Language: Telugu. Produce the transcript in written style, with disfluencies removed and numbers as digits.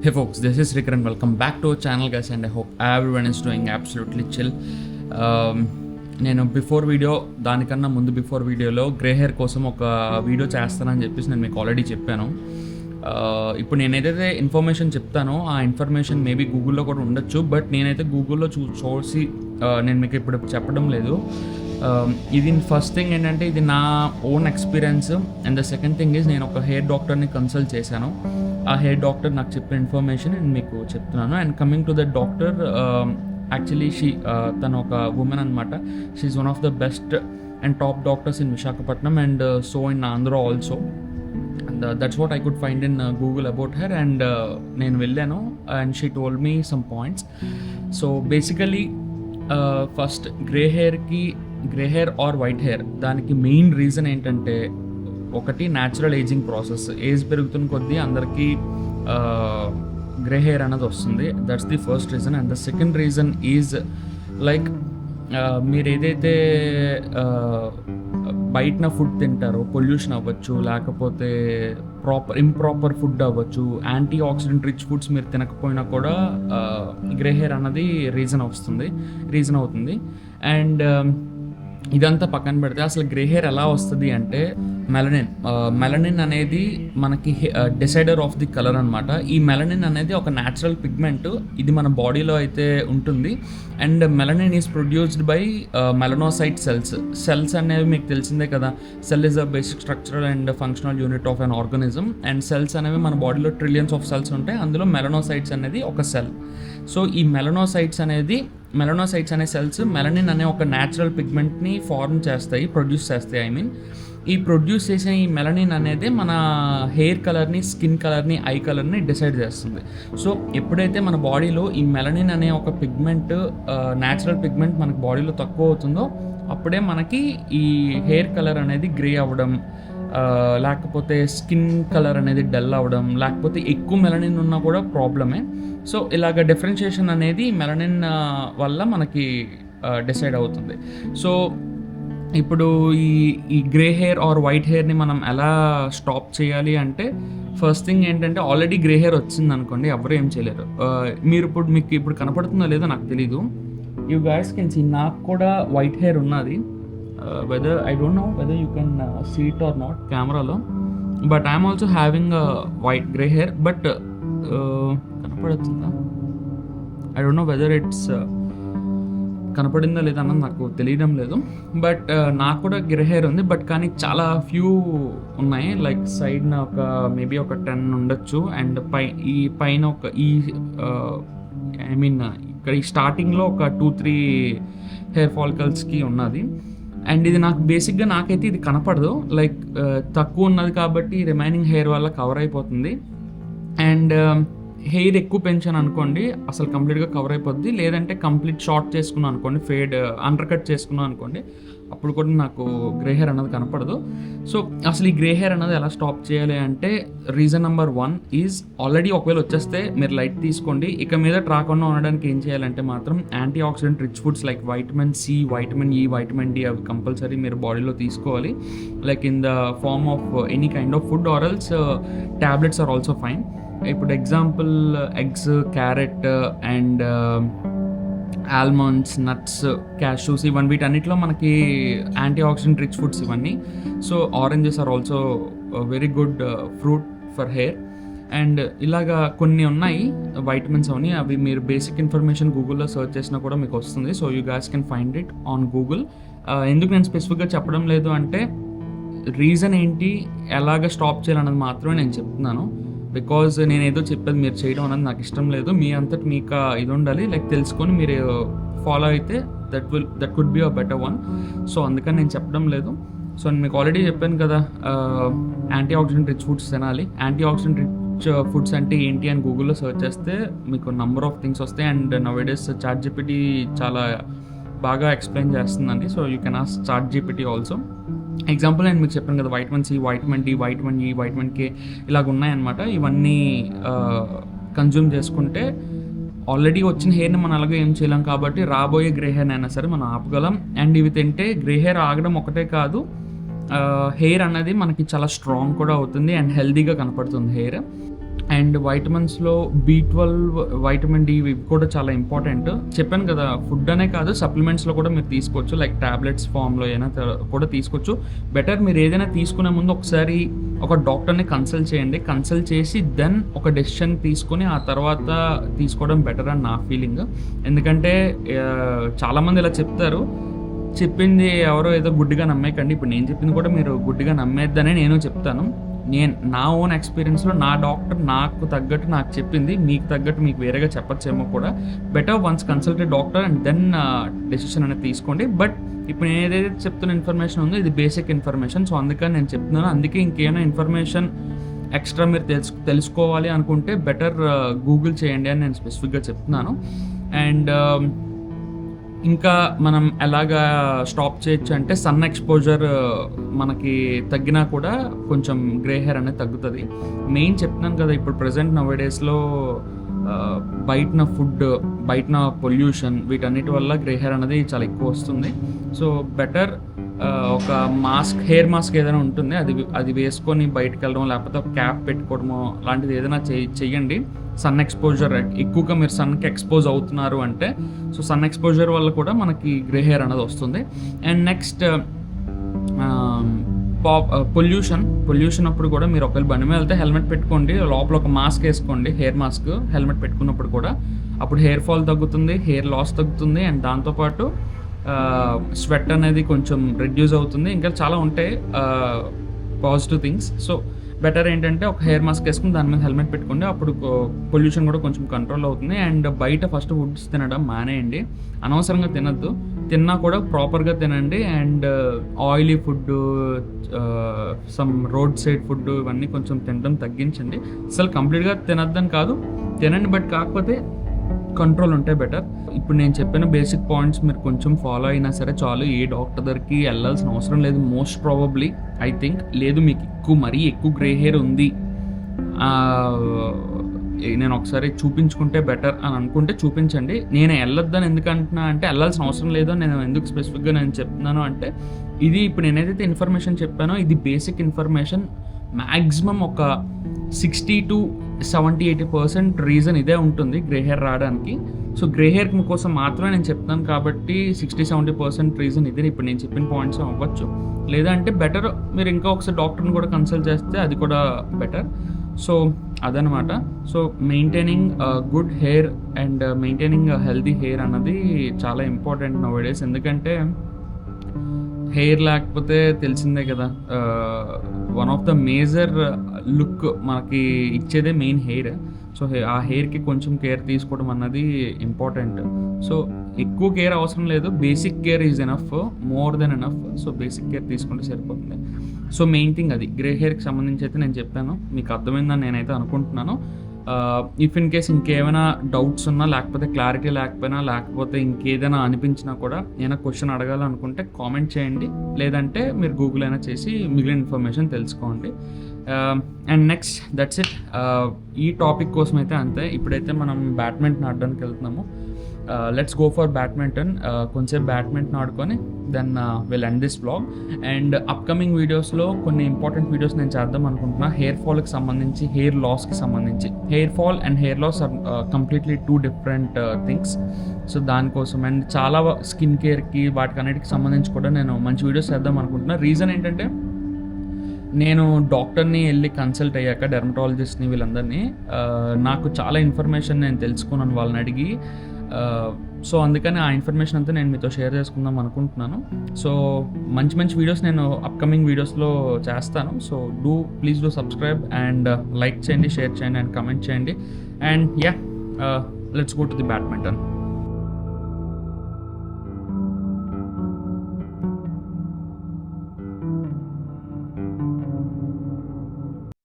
Hey folks, this is Rick and welcome back to our channel guys, and I hope everyone is doing absolutely chill. నేను బిఫోర్ వీడియోలో గ్రే హెయిర్ కోసం ఒక వీడియో చేస్తానని చెప్పేసి నేను మీకు ఆల్రెడీ చెప్పాను. ఇప్పుడు నేను ఏదైతే ఇన్ఫర్మేషన్ చెప్తానో ఆ ఇన్ఫర్మేషన్ మేబీ గూగుల్లో కూడా ఉండొచ్చు, బట్ నేనైతే గూగుల్లో చూసి నేను మీకు ఇప్పుడు చెప్పడం లేదు. ఇది ఫస్ట్ థింగ్ ఏంటంటే ఇది నా own experience, and the second thing is నేను ఒక హెయిర్ డాక్టర్ని కన్సల్ట్ చేశాను. ఆ హెయిర్ డాక్టర్ నాకు చెప్పిన ఇన్ఫర్మేషన్ నేను మీకు చెప్తున్నాను. And coming to the doctor, actually తను ఒక ఉమెన్ అనమాట. She is one of the best and top doctors in Visakhapatnam and so in Andhra also. And that's what I could find in Google about her. And నేను వెళ్ళాను and she told me some points. So basically first grey hair or white hair దానికి మెయిన్ రీజన్ ఏంటంటే, ఒకటి న్యాచురల్ ఏజింగ్ ప్రాసెస్. ఏజ్ పెరుగుతున్న కొద్దీ అందరికీ గ్రే హెయిర్ అనేది వస్తుంది. That's the first reason. And the second reason is like మీరు ఏదైతే బయటన ఫుడ్ తింటారో, పొల్యూషన్ అవ్వచ్చు, లేకపోతే ఇంప్రాపర్ ఫుడ్ అవ్వచ్చు, యాంటీ ఆక్సిడెంట్ రిచ్ ఫుడ్స్ మీరు తినకపోయినా కూడా గ్రే హెయిర్ అన్నది రీజన్ అవుతుంది. అండ్ ఇదంతా పక్కన పెడితే అసలు గ్రే హెయిర్ ఎలా వస్తుంది అంటే, మెలనిన్ అనేది మనకి డిసైడర్ ఆఫ్ ది కలర్ అనమాట. ఈ మెలనిన్ అనేది ఒక న్యాచురల్ పిగ్మెంట్. ఇది మన బాడీలో అయితే ఉంటుంది. And melanin is produced by melanocyte cells అనేవి మీకు తెలిసిందే కదా. Cell is a basic structural and functional unit of an organism. And cells అనేవి మన బాడీలో ట్రిలియన్స్ ఆఫ్ సెల్స్ ఉంటాయి. అందులో మెలనోసైట్స్ అనేది ఒక సెల్. సో ఈ మెలనోసైట్స్ అనే సెల్స్ మెలనిన్ అనే ఒక న్యాచురల్ పిగ్మెంట్ని ప్రొడ్యూస్ చేస్తాయి. ఈ ప్రొడ్యూస్ చేసిన ఈ మెలనిన్ అనేది మన హెయిర్ కలర్ని, స్కిన్ కలర్ని, ఐ కలర్ని డిసైడ్ చేస్తుంది. సో ఎప్పుడైతే మన బాడీలో ఈ మెలనిన్ అనే ఒక పిగ్మెంట్, న్యాచురల్ పిగ్మెంట్ మనకి బాడీలో తక్కువ అవుతుందో, అప్పుడే మనకి ఈ హెయిర్ కలర్ అనేది గ్రే అవ్వడం, లేకపోతే స్కిన్ కలర్ అనేది డల్ అవ్వడం, లేకపోతే ఎక్కువ మెలనిన్ ఉన్నా కూడా ప్రాబ్లమే. సో ఇలాగ డిఫరెన్షియేషన్ అనేది మెలనిన్ వల్ల మనకి డిసైడ్ అవుతుంది. సో ఇప్పుడు ఈ గ్రే హెయిర్ ఆర్ వైట్ హెయిర్ని మనం ఎలా స్టాప్ చేయాలి అంటే, ఫస్ట్ థింగ్ ఏంటంటే, ఆల్రెడీ గ్రే హెయిర్ వచ్చింది అనుకోండి, ఎవరు ఏం చేయలేరు. మీకు ఇప్పుడు కనపడుతుందో లేదో నాకు తెలీదు. యూ గైస్ కెన్ సీ, నాకు కూడా వైట్ హెయిర్ ఉన్నది. I don't know whether you can see it or not కెమెరాలో, but I'm also having grey hair. But కనపడుతుందా, I don't know whether it's కనపడిందా లేదా అన్నది నాకు తెలియడం లేదు. బట్ నాకు కూడా గ్రే హెయిర్ ఉంది, బట్ కానీ చాలా ఫ్యూ ఉన్నాయి. లైక్ సైడ్న మేబీ ఒక 10 ఉండొచ్చు. అండ్ పైన ఇక్కడ ఈ స్టార్టింగ్లో ఒక 2-3 హెయిర్ ఫాలికల్స్కి ఉన్నది. అండ్ ఇది నాకైతే ఇది కనపడదు. లైక్ తక్కువ ఉన్నది కాబట్టి రిమైనింగ్ హెయిర్ వల్ల కవర్ అయిపోతుంది. అండ్ హెయిర్ ఎక్కువ పెంచాను అనుకోండి, అసలు కంప్లీట్గా కవర్ అయిపోద్ది. లేదంటే కంప్లీట్ షార్ట్ చేసుకున్నాను అనుకోండి, అండర్ కట్ చేసుకున్నాను అనుకోండి, అప్పుడు కూడా నాకు గ్రే హెయిర్ అన్నది కనపడదు. సో అసలు ఈ గ్రే హెయిర్ అన్నది ఎలా స్టాప్ చేయాలి అంటే, రీజన్ నెంబర్ 1 ఈజ్, ఆల్రెడీ ఒకవేళ వచ్చేస్తే మీరు లైట్ తీసుకోండి. ఇక మీద రాకుండా ఉండడానికి ఏం చేయాలంటే మాత్రం, antioxidant rich foods like vitamin C, vitamin E, vitamin D అవి కంపల్సరీ మీరు బాడీలో తీసుకోవాలి. Like in the form of any kind of food or else tablets are also fine. ఇప్పుడు example eggs, carrot and almonds, nuts, cashews, వీటన్నిటిలో మనకి యాంటీ ఆక్సిడెంట్ రిచ్ ఫుడ్స్ ఇవన్నీ. So oranges are also very good fruit for hair. And ఇలాగా కొన్ని ఉన్నాయి వైటమిన్స్ అవన్నీ. అవి మీరు బేసిక్ ఇన్ఫర్మేషన్ గూగుల్లో సెర్చ్ చేసినా కూడా మీకు వస్తుంది. So you guys can find it on Google. ఎందుకు నేను స్పెసిఫిక్గా చెప్పడం లేదు అంటే, రీజన్ ఏంటి, ఎలాగ స్టాప్ చేయాలన్నది మాత్రమే నేను చెప్తున్నాను. బికాజ్ నేను ఏదో చెప్పేది మీరు చేయడం అనేది నాకు ఇష్టం లేదు. మీ అంతటి మీకు ఇది ఉండాలి, లైక్ తెలుసుకొని మీరు ఫాలో అయితే that could be a better one. So అందుకని నేను చెప్పడం లేదు. సో నేను మీకు ఆల్రెడీ చెప్పాను కదా, యాంటీ ఆక్సిడెంట్ రిచ్ ఫుడ్స్ తినాలి. యాంటీ ఆక్సిడెంట్ రిచ్ ఫుడ్స్ అంటే ఏంటి అని గూగుల్లో సెర్చ్ చేస్తే మీకు నంబర్ ఆఫ్ థింగ్స్ వస్తాయి. అండ్ నౌడేస్ ChatGPT చాలా బాగా ఎక్స్ప్లెయిన్ చేస్తుందండి. So you can ask ChatGPT also. Example నేను మీకు చెప్పాను కదా, vitamin C, vitamin D, vitamin E, vitamin K ఇలాగ ఉన్నాయన్నమాట. ఇవన్నీ కన్జ్యూమ్ చేసుకుంటే ఆల్రెడీ వచ్చిన హెయిర్ని మనం అలాగే ఏం చేయలేం కాబట్టి రాబోయే గ్రే హెయిర్ని అయినా సరే మనం ఆపగలం. అండ్ ఇవి తింటే గ్రే హెయిర్ ఆగడం ఒకటే కాదు, హెయిర్ అన్నది మనకి చాలా స్ట్రాంగ్ కూడా అవుతుంది అండ్ హెల్దీగా కనపడుతుంది హెయిర్. అండ్ వైటమిన్స్‌లో B12, వైటమిన్ డి ఇవి కూడా చాలా ఇంపార్టెంట్. చెప్పాను కదా! ఫుడ్ అనే కాదు సప్లిమెంట్స్‌లో కూడా మీరు తీసుకోవచ్చు. లైక్ టాబ్లెట్స్ ఫార్మ్‌లో అయినా కూడా తీసుకోవచ్చు. బెటర్ మీరు ఏదైనా తీసుకునే ముందు ఒకసారి ఒక డాక్టర్‌ని కన్సల్ట్ చేయండి. కన్సల్ట్ చేసి దెన్ ఒక డెసిషన్ తీసుకొని ఆ తర్వాత తీసుకోవడం బెటర్ అని నా ఫీలింగ్. ఎందుకంటే చాలామంది ఇలా చెప్తారు. చెప్పింది ఎవరో ఏదో గుడ్డిగా నమ్మేయకండి. ఇప్పుడు నేను చెప్పింది కూడా మీరు గుడ్డిగా నమ్మేద్దనే నేను చెప్తాను. నా ఓన్ ఎక్స్‌పీరియన్స్‌లో నా డాక్టర్ నాకు తగ్గట్టు నాకు చెప్పింది. మీకు తగ్గట్టు మీకు వేరేగా చెప్పచ్చేమో కూడా. Better once consult a doctor and then decision అనేది తీసుకోండి. బట్ ఇప్పుడు నేను ఏదైతే చెప్తున్న ఇన్ఫర్మేషన్ ఉందో ఇది బేసిక్ ఇన్ఫర్మేషన్. సో, అందుకని నేను చెప్తున్నాను. అందుకే ఇంకేమైనా ఇన్ఫర్మేషన్ ఎక్స్‌ట్రా మీరు తెలుసుకోవాలి అనుకుంటే బెటర్ గూగుల్ చేయండి అని నేను స్పెసిఫిక్‌గా చెప్తున్నాను. అండ్ ఇంకా మనం ఎలాగా స్టాప్ చేయొచ్చు అంటే సన్ ఎక్స్‌పోజర్ మనకి తగ్గినా కూడా కొంచెం గ్రే హెయిర్ అనేది తగ్గుతది. మెయిన్ చెప్తున్నాను కదా! ఇప్పుడు ప్రెజెంట్ నౌ-ఏ-డేస్‌లో బయటన ఫుడ్, బయటన పొల్యూషన్ వీటన్నిటి వల్ల గ్రే హెయిర్ అనేది చాలా ఎక్కువ వస్తుంది. సో, బెటర్ ఒక హెయిర్ మాస్క్ ఏదైనా ఉంటుంది. అది వేసుకొని బయటికెళ్ళడం లేకపోతే ఒక క్యాప్ పెట్టుకోవడమో లాంటిది ఏదైనా చెయ్యండి. సన్ ఎక్స్‌పోజర్ ఎక్కువగా మీరు సన్‌కి ఎక్స్‌పోజ్ అవుతున్నారు అంటే సో, సన్ ఎక్స్‌పోజర్ వల్ల కూడా మనకి గ్రే హెయిర్ అనేది వస్తుంది. అండ్ నెక్స్ట్ పొల్యూషన్ అప్పుడు కూడా మీరు ఒకవేళ బండి మీద వెళ్తే హెల్మెట్ పెట్టుకోండి. లోపల ఒక మాస్క్ వేసుకోండి, హెయిర్ మాస్క్. హెల్మెట్ పెట్టుకున్నప్పుడు కూడా అప్పుడు హెయిర్ ఫాల్ తగ్గుతుంది, హెయిర్ లాస్ తగ్గుతుంది. అండ్ దాంతోపాటు స్వెట్ అనేది కొంచెం రెడ్యూస్ అవుతుంది. ఇంకా చాలా ఉంటాయి పాజిటివ్ థింగ్స్. సో, బెటర్ ఏంటంటే ఒక హెయిర్ మాస్క్ వేసుకుని దాని మీద హెల్మెట్ పెట్టుకోండి. అప్పుడు పొల్యూషన్ కూడా కొంచెం కంట్రోల్ అవుతుంది. అండ్ బయట ఫస్ట్ ఫుడ్స్ తినడం మానేయండి. అనవసరంగా తినద్దు. తిన్నా కూడా ప్రాపర్గా తినండి. And oily food, some road side food ఇవన్నీ కొంచెం తినడం తగ్గించండి. అసలు కంప్లీట్గా తినద్దని కాదు, తినండి. బట్ కాకపోతే కంట్రోల్ ఉంటే బెటర్. ఇప్పుడు నేను చెప్పిన బేసిక్ పాయింట్స్ మీరు కొంచెం ఫాలో అయినా సరే చాలు. ఏ డాక్టర్ దగ్గరికి వెళ్ళాల్సిన అవసరం లేదు. Most probably I think. లేదు మీకు మరీ ఎక్కువ గ్రే హెయిర్ ఉంది, నేను ఒకసారి చూపించుకుంటే బెటర్ అని అనుకుంటే చూపించండి. నేను వెళ్ళొద్దని ఎందుకు అంటున్నా అంటే వెళ్ళాల్సిన అవసరం లేదు. నేను ఎందుకు స్పెసిఫిక్గా నేను చెప్తున్నాను అంటే ఇది ఇప్పుడు నేను ఏదైతే ఇన్ఫర్మేషన్ చెప్పానో ఇది బేసిక్ ఇన్ఫర్మేషన్. మ్యాక్సిమం ఒక 60-70-80% రీజన్ ఇదే ఉంటుంది గ్రే హెయిర్ రావడానికి. సో, గ్రే హెయిర్ కోసం మాత్రమే నేను చెప్తాను కాబట్టి 60-70% రీజన్ ఇదే. ఇప్పుడు నేను చెప్పిన పాయింట్స్ అవ్వచ్చు. లేదంటే బెటర్ మీరు ఇంకా ఒకసారి డాక్టర్ని కూడా కన్సల్ట్ చేస్తే అది కూడా బెటర్. సో, అదనమాట. So, maintaining good hair and maintaining healthy hair అన్నది చాలా ఇంపార్టెంట్ నౌ-ఏ-డేస్. ఎందుకంటే హెయిర్ లేకపోతే తెలిసిందే కదా! One of the major look మనకి ఇచ్చేదే మెయిన్ హెయిర్. సో, ఆ హెయిర్‌కి కొంచెం కేర్ తీసుకోవడం అన్నది ఇంపార్టెంట్. సో, ఎక్కువ కేర్ అవసరం లేదు. Basic care is enough, more than enough. So, basic care తీసుకుంటే సరిపోతుంది. సో, మెయిన్ థింగ్ అది. గ్రే హెయిర్‌కి సంబంధించి అయితే నేను చెప్పాను. మీకు అర్థమైందని నేనైతే అనుకుంటున్నాను. ఇఫ్ ఇన్ కేస్ ఇంకేమైనా డౌట్స్ ఉన్నా లేకపోతే క్లారిటీ లేకపోయినా లేకపోతే ఇంకేదైనా అనిపించినా కూడా ఏమైనా క్వశ్చన్ అడగాలనుకుంటే కామెంట్ చేయండి. లేదంటే మీరు గూగుల్ అయినా చేసి మిగిలిన ఇన్ఫర్మేషన్ తెలుసుకోండి. And next that's it. ఈ టాపిక్ కోసం అయితే అంతే. ఇప్పుడైతే మనం బ్యాడ్మింటన్ ఆడడానికి వెళ్తున్నాము. Let's go for badminton. కొంచెం బ్యాడ్మింటన్ ఆడుకొని then will end this vlog. And upcoming వీడియోస్లో కొన్ని ఇంపార్టెంట్ వీడియోస్ నేను చేద్దాం అనుకుంటున్నా. హెయిర్ ఫాల్కి సంబంధించి, హెయిర్ లాస్కి సంబంధించి. Hair fall and hair loss are completely 2 different things. So, దానికోసం అండ్ చాలా స్కిన్ కేర్కి వాటికి అన్నిటికి సంబంధించి కూడా నేను మంచి వీడియోస్ చేద్దాం అనుకుంటున్నా. రీజన్ ఏంటంటే నేను డాక్టర్ని వెళ్ళి కన్సల్ట్ అయ్యాక డెర్మటాలజిస్ట్ని వీళ్ళందరినీ నాకు చాలా ఇన్ఫర్మేషన్ నేను తెలుసుకున్నాను వాళ్ళని అడిగి. సో, అందుకని ఆ ఇన్ఫర్మేషన్ అంతా నేను మీతో షేర్ చేసుకుందాం అనుకుంటున్నాను. సో, మంచి వీడియోస్ నేను అప్కమింగ్ వీడియోస్లో చేస్తాను. So, please do subscribe and like చేయండి, షేర్ చేయండి అండ్ కమెంట్ చేయండి. And let's go to the badminton.